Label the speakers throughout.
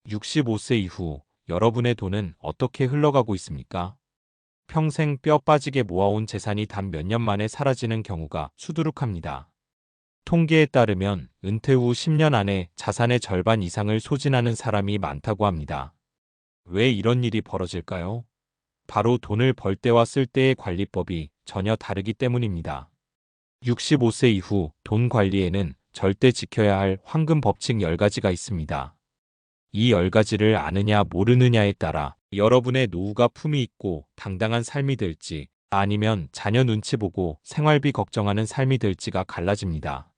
Speaker 1: 65세 이후 여러분의 돈은 어떻게 흘러가고 있습니까? 평생 뼈 빠지게 모아온 재산이 단 몇 년 만에 사라지는 경우가 수두룩합니다. 통계에 따르면 은퇴 후 10년 안에 자산의 절반 이상을 소진하는 사람이 많다고 합니다. 왜 이런 일이 벌어질까요? 바로 돈을 벌 때와 쓸 때의 관리법이 전혀 다르기 때문입니다. 65세 이후 돈 관리에는 절대 지켜야 할 황금 법칙 10가지가 있습니다. 이 10가지를 아느냐 모르느냐에 따라 여러분의 노후가 품위 있고 당당한 삶이 될지 아니면 자녀 눈치 보고 생활비 걱정하는 삶이 될지가 갈라집니다.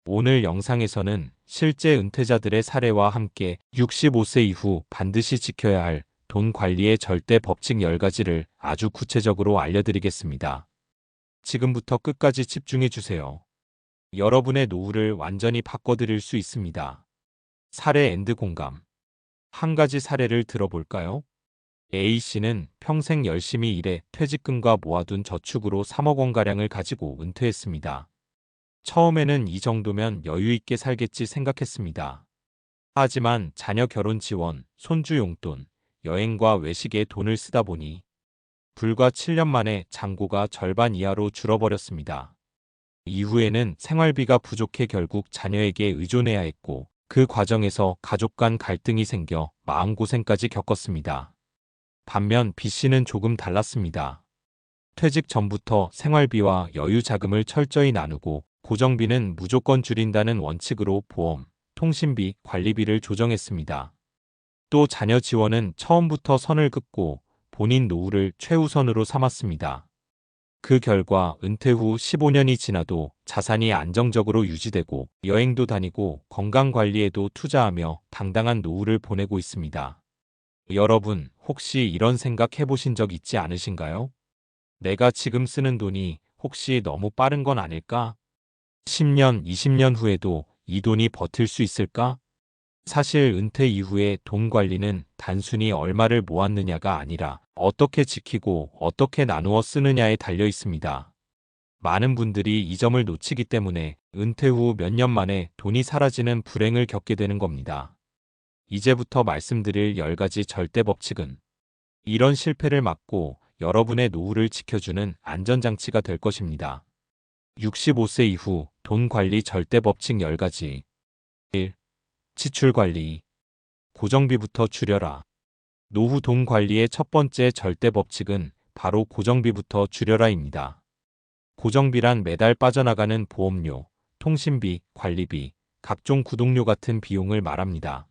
Speaker 1: 오늘 영상에서는 실제 은퇴자들의 사례와 함께 65세 이후 반드시 지켜야 할 돈 관리의 절대 법칙 10가지를 아주 구체적으로 알려드리겠습니다. 지금부터 끝까지 집중해 주세요. 여러분의 노후를 완전히 바꿔드릴 수 있습니다. 사례 앤드 공감. 한 가지 사례를 들어볼까요? A씨는 평생 열심히 일해 퇴직금과 모아둔 저축으로 3억 원가량을 가지고 은퇴했습니다. 처음에는 이 정도면 여유 있게 살겠지 생각했습니다. 하지만 자녀 결혼 지원, 손주 용돈, 여행과 외식에 돈을 쓰다 보니 불과 7년 만에 잔고가 절반 이하로 줄어버렸습니다. 이후에는 생활비가 부족해 결국 자녀에게 의존해야 했고 그 과정에서 가족 간 갈등이 생겨 마음고생까지 겪었습니다. 반면 B씨는 조금 달랐습니다. 퇴직 전부터 생활비와 여유 자금을 철저히 나누고 고정비는 무조건 줄인다는 원칙으로 보험, 통신비, 관리비를 조정했습니다. 또 자녀 지원은 처음부터 선을 긋고 본인 노후를 최우선으로 삼았습니다. 그 결과 은퇴 후 15년이 지나도 자산이 안정적으로 유지되고 여행도 다니고 건강관리에도 투자하며 당당한 노후를 보내고 있습니다. 여러분, 혹시 이런 생각 해보신 적 있지 않으신가요? 내가 지금 쓰는 돈이 혹시 너무 빠른 건 아닐까? 10년, 20년 후에도 이 돈이 버틸 수 있을까? 사실 은퇴 이후의 돈 관리는 단순히 얼마를 모았느냐가 아니라 어떻게 지키고 어떻게 나누어 쓰느냐에 달려 있습니다. 많은 분들이 이 점을 놓치기 때문에 은퇴 후 몇 년 만에 돈이 사라지는 불행을 겪게 되는 겁니다. 이제부터 말씀드릴 10가지 절대 법칙은 이런 실패를 막고 여러분의 노후를 지켜주는 안전장치가 될 것입니다. 65세 이후 돈 관리 절대 법칙 10가지. 1. 지출 관리. 고정비부터 줄여라. 노후 돈 관리의 첫 번째 절대 법칙은 바로 고정비부터 줄여라입니다. 고정비란 매달 빠져나가는 보험료, 통신비, 관리비, 각종 구독료 같은 비용을 말합니다.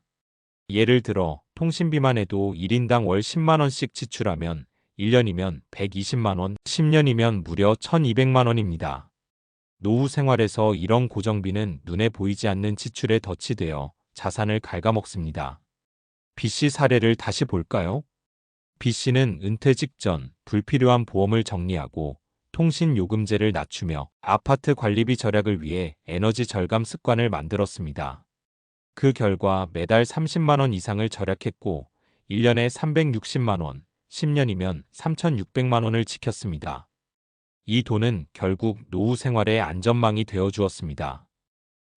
Speaker 1: 예를 들어 통신비만 해도 1인당 월 10만 원씩 지출하면 1년이면 120만 원, 10년이면 무려 1,200만 원입니다. 노후 생활에서 이런 고정비는 눈에 보이지 않는 지출에 덫이 되어 자산을 갉아먹습니다. B씨 사례를 다시 볼까요? B씨는 은퇴 직전 불필요한 보험을 정리하고 통신요금제를 낮추며 아파트 관리비 절약을 위해 에너지 절감 습관을 만들었습니다. 그 결과 매달 30만 원 이상을 절약했고 1년에 360만 원, 10년이면 3,600만 원을 지켰습니다. 이 돈은 결국 노후 생활의 안전망이 되어 주었습니다.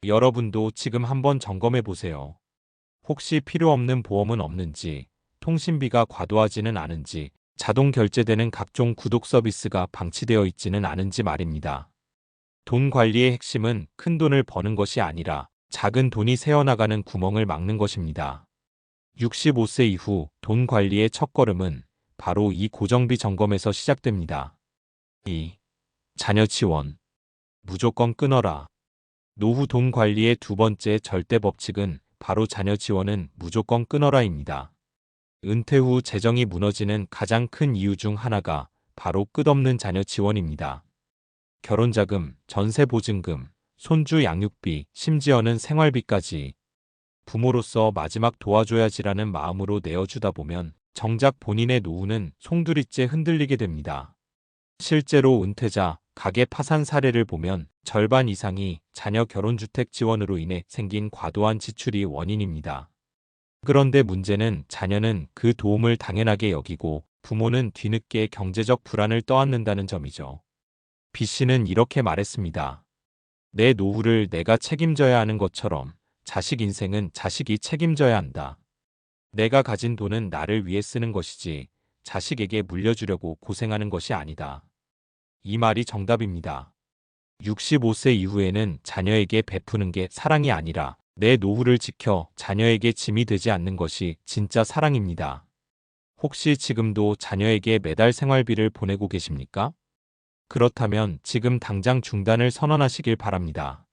Speaker 1: 여러분도 지금 한번 점검해 보세요. 혹시 필요 없는 보험은 없는지, 통신비가 과도하지는 않은지, 자동 결제되는 각종 구독 서비스가 방치되어 있지는 않은지 말입니다. 돈 관리의 핵심은 큰 돈을 버는 것이 아니라 작은 돈이 새어나가는 구멍을 막는 것입니다. 65세 이후 돈 관리의 첫걸음은 바로 이 고정비 점검에서 시작됩니다. 2. 자녀 지원. 무조건 끊어라. 노후 돈 관리의 두 번째 절대 법칙은 바로 자녀 지원은 무조건 끊어라입니다. 은퇴 후 재정이 무너지는 가장 큰 이유 중 하나가 바로 끝없는 자녀 지원입니다. 결혼자금, 전세보증금, 손주 양육비, 심지어는 생활비까지 부모로서 마지막 도와줘야지라는 마음으로 내어주다 보면 정작 본인의 노후는 송두리째 흔들리게 됩니다. 실제로 은퇴자, 가계 파산 사례를 보면 절반 이상이 자녀 결혼주택 지원으로 인해 생긴 과도한 지출이 원인입니다. 그런데 문제는 자녀는 그 도움을 당연하게 여기고 부모는 뒤늦게 경제적 불안을 떠안는다는 점이죠. B씨는 이렇게 말했습니다. 내 노후를 내가 책임져야 하는 것처럼 자식 인생은 자식이 책임져야 한다. 내가 가진 돈은 나를 위해 쓰는 것이지 자식에게 물려주려고 고생하는 것이 아니다. 이 말이 정답입니다. 65세 이후에는 자녀에게 베푸는 게 사랑이 아니라 내 노후를 지켜 자녀에게 짐이 되지 않는 것이 진짜 사랑입니다. 혹시 지금도 자녀에게 매달 생활비를 보내고 계십니까? 그렇다면 지금 당장 중단을 선언하시길 바랍니다.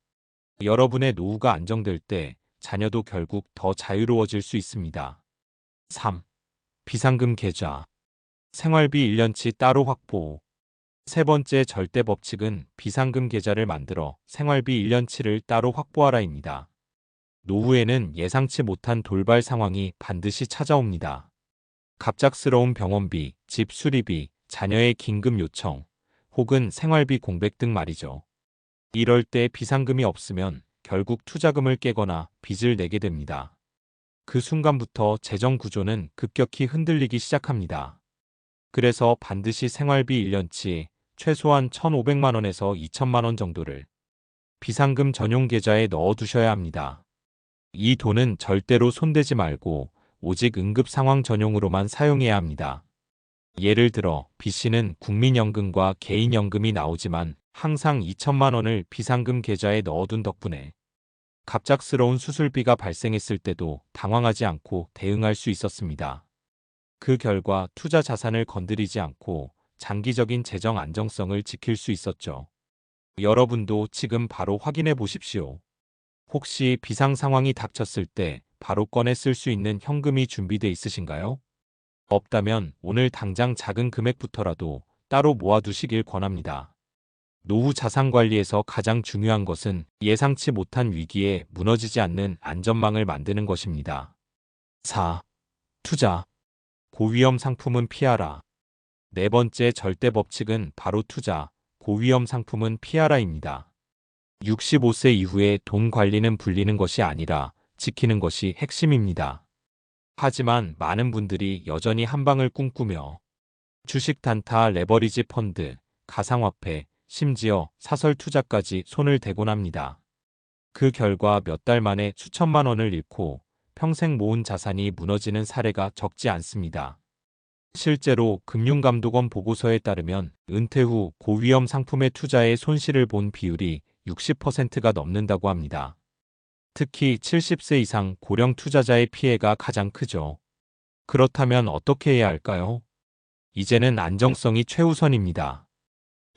Speaker 1: 여러분의 노후가 안정될 때 자녀도 결국 더 자유로워질 수 있습니다. 3. 비상금 계좌. 생활비 1년치 따로 확보. 세 번째 절대 법칙은 비상금 계좌를 만들어 생활비 1년치를 따로 확보하라입니다. 노후에는 예상치 못한 돌발 상황이 반드시 찾아옵니다. 갑작스러운 병원비, 집 수리비, 자녀의 긴급 요청, 혹은 생활비 공백 등 말이죠. 이럴 때 비상금이 없으면 결국 투자금을 깨거나 빚을 내게 됩니다. 그 순간부터 재정 구조는 급격히 흔들리기 시작합니다. 그래서 반드시 생활비 1년치 최소한 1,500만 원에서 2천만 원 정도를 비상금 전용 계좌에 넣어두셔야 합니다. 이 돈은 절대로 손대지 말고 오직 응급 상황 전용으로만 사용해야 합니다. 예를 들어 B씨는 국민연금과 개인연금이 나오지만 항상 2천만 원을 비상금 계좌에 넣어둔 덕분에 갑작스러운 수술비가 발생했을 때도 당황하지 않고 대응할 수 있었습니다. 그 결과 투자 자산을 건드리지 않고 장기적인 재정 안정성을 지킬 수 있었죠. 여러분도 지금 바로 확인해 보십시오. 혹시 비상 상황이 닥쳤을 때 바로 꺼내 쓸 수 있는 현금이 준비돼 있으신가요? 없다면 오늘 당장 작은 금액부터라도 따로 모아두시길 권합니다. 노후 자산 관리에서 가장 중요한 것은 예상치 못한 위기에 무너지지 않는 안전망을 만드는 것입니다. 4. 투자. 고위험 상품은 피하라. 네 번째 절대 법칙은 바로 투자, 고위험 상품은 피하라입니다. 65세 이후에 돈 관리는 불리는 것이 아니라 지키는 것이 핵심입니다. 하지만 많은 분들이 여전히 한 방을 꿈꾸며 주식 단타, 레버리지 펀드, 가상화폐, 심지어 사설 투자까지 손을 대곤 합니다. 그 결과 몇 달 만에 수천만 원을 잃고 평생 모은 자산이 무너지는 사례가 적지 않습니다. 실제로 금융감독원 보고서에 따르면 은퇴 후 고위험 상품의 투자에 손실을 본 비율이 60%가 넘는다고 합니다. 특히 70세 이상 고령 투자자의 피해가 가장 크죠. 그렇다면 어떻게 해야 할까요? 이제는 안정성이 최우선입니다.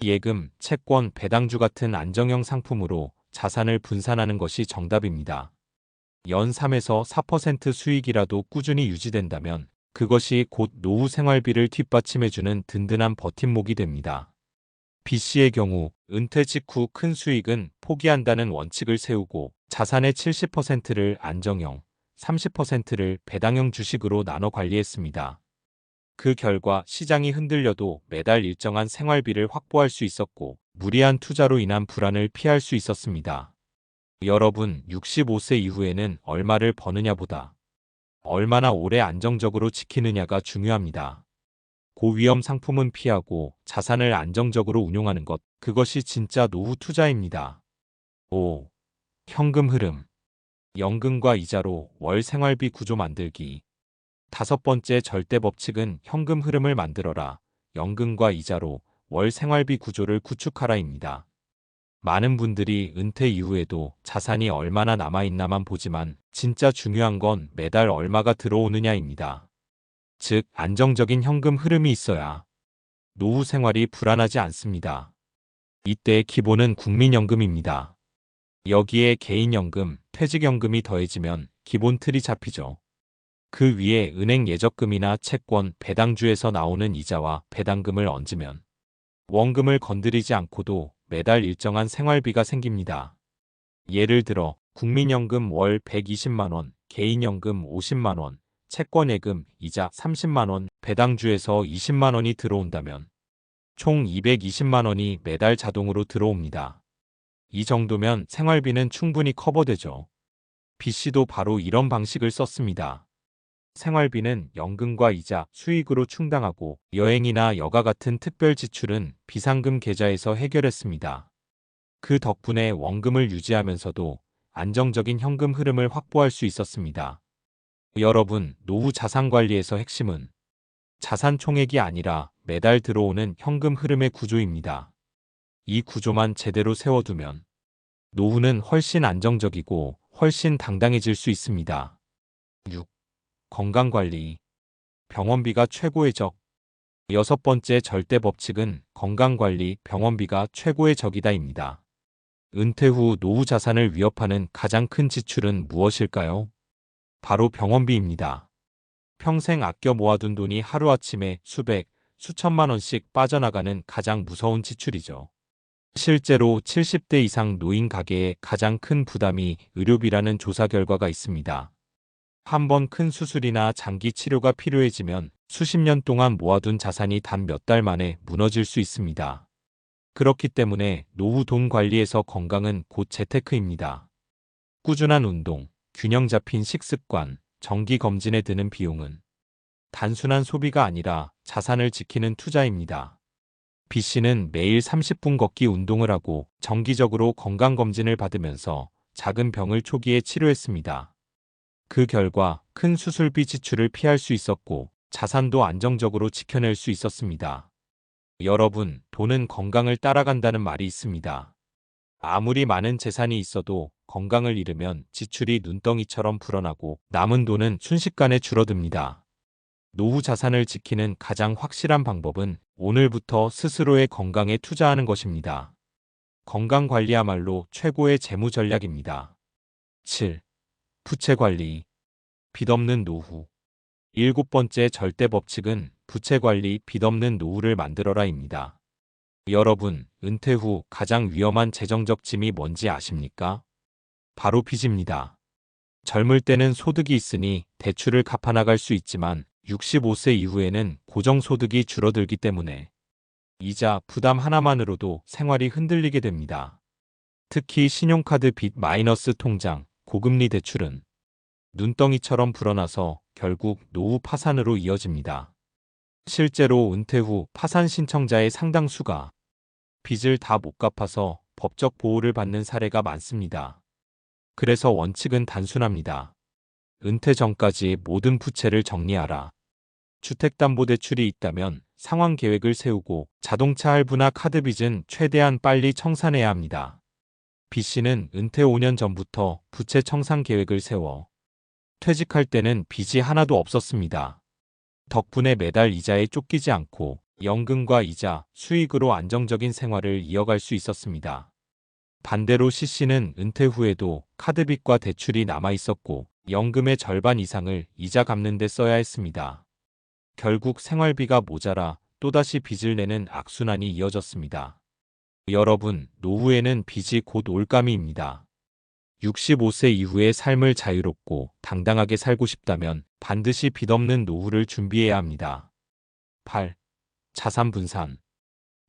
Speaker 1: 예금, 채권, 배당주 같은 안정형 상품으로 자산을 분산하는 것이 정답입니다. 연 3에서 4% 수익이라도 꾸준히 유지된다면 그것이 곧 노후 생활비를 뒷받침해주는 든든한 버팀목이 됩니다. B씨의 경우 은퇴 직후 큰 수익은 포기한다는 원칙을 세우고 자산의 70%를 안정형, 30%를 배당형 주식으로 나눠 관리했습니다. 그 결과 시장이 흔들려도 매달 일정한 생활비를 확보할 수 있었고 무리한 투자로 인한 불안을 피할 수 있었습니다. 여러분, 65세 이후에는 얼마를 버느냐보다 얼마나 오래 안정적으로 지키느냐가 중요합니다. 고위험 상품은 피하고 자산을 안정적으로 운용하는 것, 그것이 진짜 노후 투자입니다. 5. 현금 흐름. 연금과 이자로 월 생활비 구조 만들기. 다섯 번째 절대 법칙은 현금 흐름을 만들어라. 연금과 이자로 월 생활비 구조를 구축하라입니다. 많은 분들이 은퇴 이후에도 자산이 얼마나 남아있나만 보지만 진짜 중요한 건 매달 얼마가 들어오느냐입니다. 즉, 안정적인 현금 흐름이 있어야 노후 생활이 불안하지 않습니다. 이때의 기본은 국민연금입니다. 여기에 개인연금, 퇴직연금이 더해지면 기본 틀이 잡히죠. 그 위에 은행 예적금이나 채권, 배당주에서 나오는 이자와 배당금을 얹으면 원금을 건드리지 않고도 매달 일정한 생활비가 생깁니다. 예를 들어 국민연금 월 120만 원, 개인연금 50만 원, 채권예금, 이자 30만 원, 배당주에서 20만 원이 들어온다면 총 220만 원이 매달 자동으로 들어옵니다. 이 정도면 생활비는 충분히 커버되죠. B씨도 바로 이런 방식을 썼습니다. 생활비는 연금과 이자, 수익으로 충당하고 여행이나 여가 같은 특별 지출은 비상금 계좌에서 해결했습니다. 그 덕분에 원금을 유지하면서도 안정적인 현금 흐름을 확보할 수 있었습니다. 여러분, 노후 자산 관리에서 핵심은 자산 총액이 아니라 매달 들어오는 현금 흐름의 구조입니다. 이 구조만 제대로 세워두면 노후는 훨씬 안정적이고 훨씬 당당해질 수 있습니다. 6. 건강관리. 병원비가 최고의 적. 여섯 번째 절대 법칙은 건강관리, 병원비가 최고의 적이다입니다. 은퇴 후 노후 자산을 위협하는 가장 큰 지출은 무엇일까요? 바로 병원비입니다. 평생 아껴 모아둔 돈이 하루아침에 수백, 수천만 원씩 빠져나가는 가장 무서운 지출이죠. 실제로 70대 이상 노인 가계의 가장 큰 부담이 의료비라는 조사 결과가 있습니다. 한 번 큰 수술이나 장기 치료가 필요해지면 수십 년 동안 모아둔 자산이 단 몇 달 만에 무너질 수 있습니다. 그렇기 때문에 노후 돈 관리에서 건강은 곧 재테크입니다. 꾸준한 운동, 균형 잡힌 식습관, 정기 검진에 드는 비용은 단순한 소비가 아니라 자산을 지키는 투자입니다. B씨는 매일 30분 걷기 운동을 하고 정기적으로 건강검진을 받으면서 작은 병을 초기에 치료했습니다. 그 결과 큰 수술비 지출을 피할 수 있었고 자산도 안정적으로 지켜낼 수 있었습니다. 여러분, 돈은 건강을 따라간다는 말이 있습니다. 아무리 많은 재산이 있어도 건강을 잃으면 지출이 눈덩이처럼 불어나고 남은 돈은 순식간에 줄어듭니다. 노후 자산을 지키는 가장 확실한 방법은 오늘부터 스스로의 건강에 투자하는 것입니다. 건강 관리야말로 최고의 재무 전략입니다. 7. 부채 관리. 빚 없는 노후. 일곱 번째 절대 법칙은 부채 관리, 빚 없는 노후를 만들어라입니다. 여러분, 은퇴 후 가장 위험한 재정적 짐이 뭔지 아십니까? 바로 빚입니다. 젊을 때는 소득이 있으니 대출을 갚아나갈 수 있지만 65세 이후에는 고정소득이 줄어들기 때문에 이자 부담 하나만으로도 생활이 흔들리게 됩니다. 특히 신용카드 빚 마이너스 통장, 고금리 대출은 눈덩이처럼 불어나서 결국 노후 파산으로 이어집니다. 실제로 은퇴 후 파산 신청자의 상당수가 빚을 다 못 갚아서 법적 보호를 받는 사례가 많습니다. 그래서 원칙은 단순합니다. 은퇴 전까지 모든 부채를 정리하라. 주택담보대출이 있다면 상환 계획을 세우고 자동차 할부나 카드 빚은 최대한 빨리 청산해야 합니다. B씨는 은퇴 5년 전부터 부채 청산 계획을 세워 퇴직할 때는 빚이 하나도 없었습니다. 덕분에 매달 이자에 쫓기지 않고 연금과 이자, 수익으로 안정적인 생활을 이어갈 수 있었습니다. 반대로 C씨는 은퇴 후에도 카드빚과 대출이 남아 있었고 연금의 절반 이상을 이자 갚는 데 써야 했습니다. 결국 생활비가 모자라 또다시 빚을 내는 악순환이 이어졌습니다. 여러분, 노후에는 빚이 곧 올가미입니다. 65세 이후의 삶을 자유롭고 당당하게 살고 싶다면 반드시 빚 없는 노후를 준비해야 합니다. 8. 자산 분산.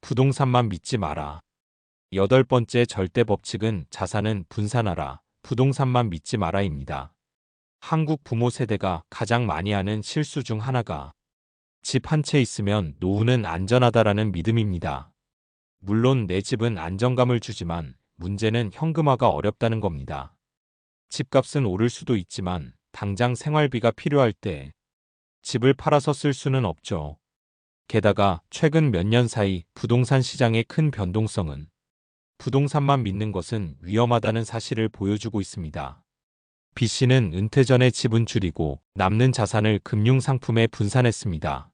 Speaker 1: 부동산만 믿지 마라. 여덟 번째 절대 법칙은 자산은 분산하라, 부동산만 믿지 마라입니다. 한국 부모 세대가 가장 많이 하는 실수 중 하나가 집 한 채 있으면 노후는 안전하다라는 믿음입니다. 물론 내 집은 안정감을 주지만 문제는 현금화가 어렵다는 겁니다. 집값은 오를 수도 있지만 당장 생활비가 필요할 때 집을 팔아서 쓸 수는 없죠. 게다가 최근 몇 년 사이 부동산 시장의 큰 변동성은 부동산만 믿는 것은 위험하다는 사실을 보여주고 있습니다. B씨는 은퇴 전에 집은 줄이고 남는 자산을 금융상품에 분산했습니다.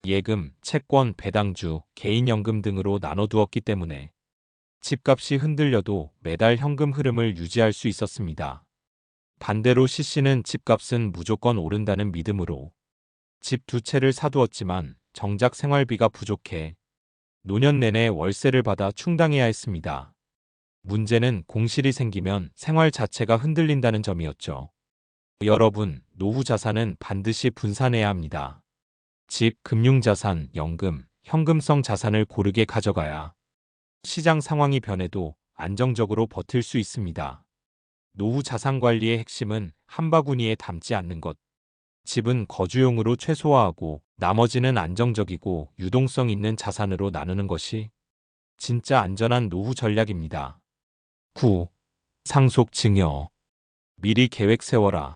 Speaker 1: 예금, 채권, 배당주, 개인연금 등으로 나눠두었기 때문에 집값이 흔들려도 매달 현금 흐름을 유지할 수 있었습니다. 반대로 C씨는 집값은 무조건 오른다는 믿음으로 집 두 채를 사두었지만 정작 생활비가 부족해 노년 내내 월세를 받아 충당해야 했습니다. 문제는 공실이 생기면 생활 자체가 흔들린다는 점이었죠. 여러분, 노후 자산은 반드시 분산해야 합니다. 집, 금융자산, 연금, 현금성 자산을 고르게 가져가야 시장 상황이 변해도 안정적으로 버틸 수 있습니다. 노후 자산 관리의 핵심은 한 바구니에 담지 않는 것. 집은 거주용으로 최소화하고 나머지는 안정적이고 유동성 있는 자산으로 나누는 것이 진짜 안전한 노후 전략입니다. 9. 상속 증여. 미리 계획 세워라.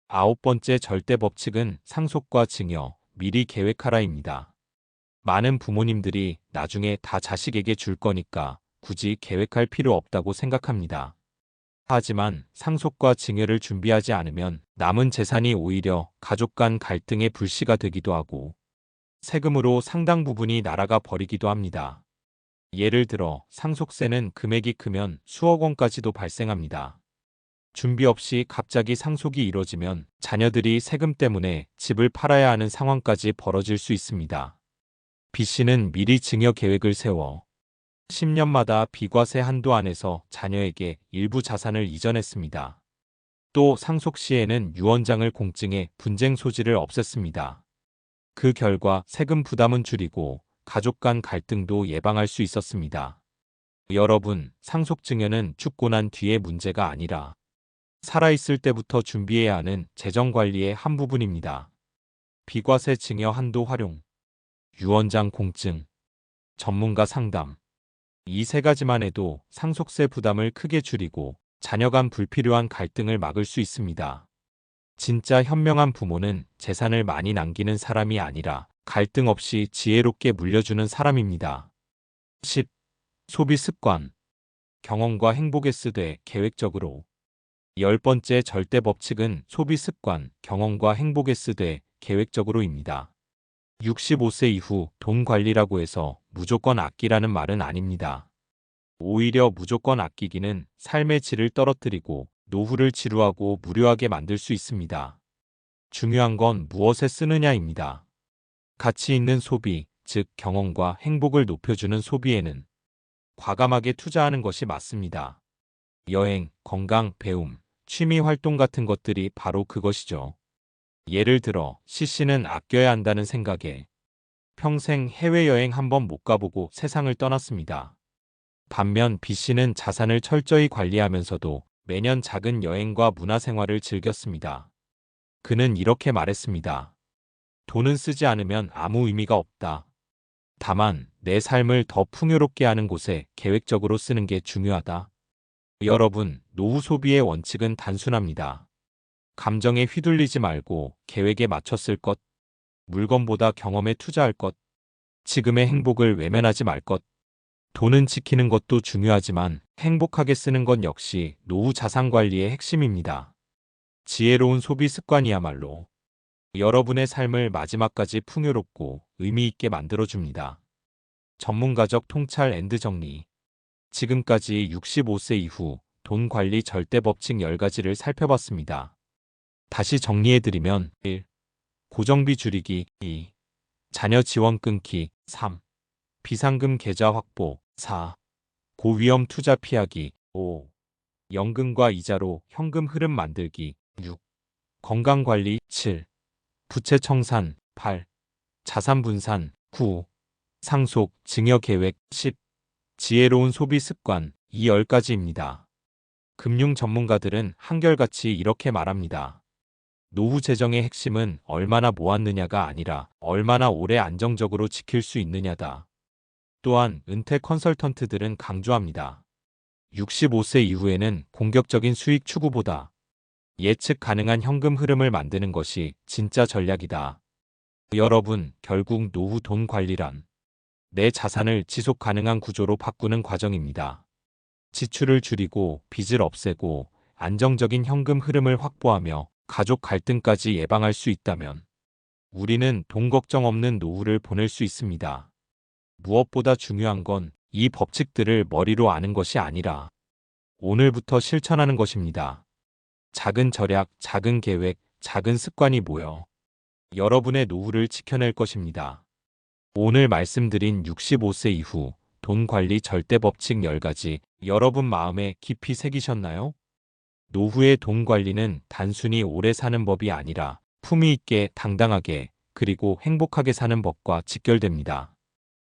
Speaker 1: 9번째 절대 법칙은 상속과 증여, 미리 계획하라입니다. 많은 부모님들이 나중에 다 자식에게 줄 거니까 굳이 계획할 필요 없다고 생각합니다. 하지만 상속과 증여를 준비하지 않으면 남은 재산이 오히려 가족 간 갈등의 불씨가 되기도 하고 세금으로 상당 부분이 날아가 버리기도 합니다. 예를 들어 상속세는 금액이 크면 수억 원까지도 발생합니다. 준비 없이 갑자기 상속이 이뤄지면 자녀들이 세금 때문에 집을 팔아야 하는 상황까지 벌어질 수 있습니다. B씨는 미리 증여 계획을 세워 10년마다 비과세 한도 안에서 자녀에게 일부 자산을 이전했습니다. 또 상속 시에는 유언장을 공증해 분쟁 소지를 없앴습니다. 그 결과 세금 부담은 줄이고 가족 간 갈등도 예방할 수 있었습니다. 여러분, 상속 증여는 죽고 난 뒤의 문제가 아니라 살아있을 때부터 준비해야 하는 재정 관리의 한 부분입니다. 비과세 증여 한도 활용, 유언장 공증, 전문가 상담. 이 세 가지만 해도 상속세 부담을 크게 줄이고 자녀 간 불필요한 갈등을 막을 수 있습니다. 진짜 현명한 부모는 재산을 많이 남기는 사람이 아니라 갈등 없이 지혜롭게 물려주는 사람입니다. 10. 소비 습관. 경험과 행복에 쓰되 계획적으로. 10번째 절대 법칙은 소비 습관, 경험과 행복에 쓰되 계획적으로입니다. 65세 이후 돈 관리라고 해서 무조건 아끼라는 말은 아닙니다. 오히려 무조건 아끼기는 삶의 질을 떨어뜨리고 노후를 지루하고 무료하게 만들 수 있습니다. 중요한 건 무엇에 쓰느냐입니다. 가치 있는 소비, 즉 경험과 행복을 높여주는 소비에는 과감하게 투자하는 것이 맞습니다. 여행, 건강, 배움, 취미 활동 같은 것들이 바로 그것이죠. 예를 들어 C씨는 아껴야 한다는 생각에 평생 해외여행 한번 못 가보고 세상을 떠났습니다. 반면 B씨는 자산을 철저히 관리하면서도 매년 작은 여행과 문화생활을 즐겼습니다. 그는 이렇게 말했습니다. 돈은 쓰지 않으면 아무 의미가 없다. 다만 내 삶을 더 풍요롭게 하는 곳에 계획적으로 쓰는 게 중요하다. 여러분, 노후 소비의 원칙은 단순합니다. 감정에 휘둘리지 말고 계획에 맞춰 쓸 것, 물건보다 경험에 투자할 것, 지금의 행복을 외면하지 말 것. 돈은 지키는 것도 중요하지만 행복하게 쓰는 것 역시 노후 자산 관리의 핵심입니다. 지혜로운 소비 습관이야말로 여러분의 삶을 마지막까지 풍요롭고 의미 있게 만들어줍니다. 전문가적 통찰 앤드 정리. 지금까지 65세 이후 돈 관리 절대 법칙 10가지를 살펴봤습니다. 다시 정리해드리면 1. 고정비 줄이기 2. 자녀 지원 끊기 3. 비상금 계좌 확보 4. 고위험 투자 피하기 5. 연금과 이자로 현금 흐름 만들기 6. 건강관리 7. 부채 청산 8. 자산 분산 9. 상속, 증여 계획 10. 지혜로운 소비 습관 이 10가지입니다. 금융 전문가들은 한결같이 이렇게 말합니다. 노후 재정의 핵심은 얼마나 모았느냐가 아니라 얼마나 오래 안정적으로 지킬 수 있느냐다. 또한 은퇴 컨설턴트들은 강조합니다. 65세 이후에는 공격적인 수익 추구보다 예측 가능한 현금 흐름을 만드는 것이 진짜 전략이다. 여러분, 결국 노후 돈 관리란 내 자산을 지속 가능한 구조로 바꾸는 과정입니다. 지출을 줄이고 빚을 없애고 안정적인 현금 흐름을 확보하며 가족 갈등까지 예방할 수 있다면 우리는 돈 걱정 없는 노후를 보낼 수 있습니다. 무엇보다 중요한 건 이 법칙들을 머리로 아는 것이 아니라 오늘부터 실천하는 것입니다. 작은 절약, 작은 계획, 작은 습관이 모여 여러분의 노후를 지켜낼 것입니다. 오늘 말씀드린 65세 이후 돈 관리 절대 법칙 10가지 여러분 마음에 깊이 새기셨나요? 노후의 돈 관리는 단순히 오래 사는 법이 아니라 품위 있게 당당하게 그리고 행복하게 사는 법과 직결됩니다.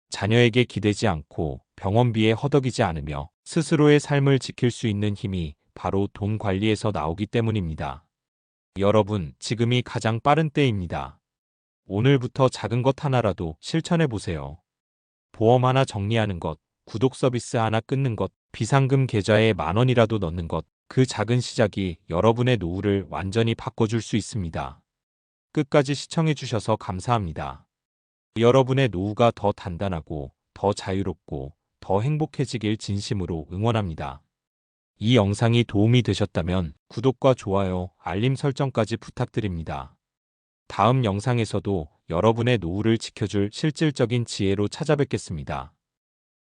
Speaker 1: 자녀에게 기대지 않고 병원비에 허덕이지 않으며 스스로의 삶을 지킬 수 있는 힘이 바로 돈 관리에서 나오기 때문입니다. 여러분, 지금이 가장 빠른 때입니다. 오늘부터 작은 것 하나라도 실천해 보세요. 보험 하나 정리하는 것, 구독 서비스 하나 끊는 것, 비상금 계좌에 10,000원이라도 넣는 것, 그 작은 시작이 여러분의 노후를 완전히 바꿔줄 수 있습니다. 끝까지 시청해주셔서 감사합니다. 여러분의 노후가 더 단단하고, 더 자유롭고, 더 행복해지길 진심으로 응원합니다. 이 영상이 도움이 되셨다면 구독과 좋아요, 알림 설정까지 부탁드립니다. 다음 영상에서도 여러분의 노후를 지켜줄 실질적인 지혜로 찾아뵙겠습니다.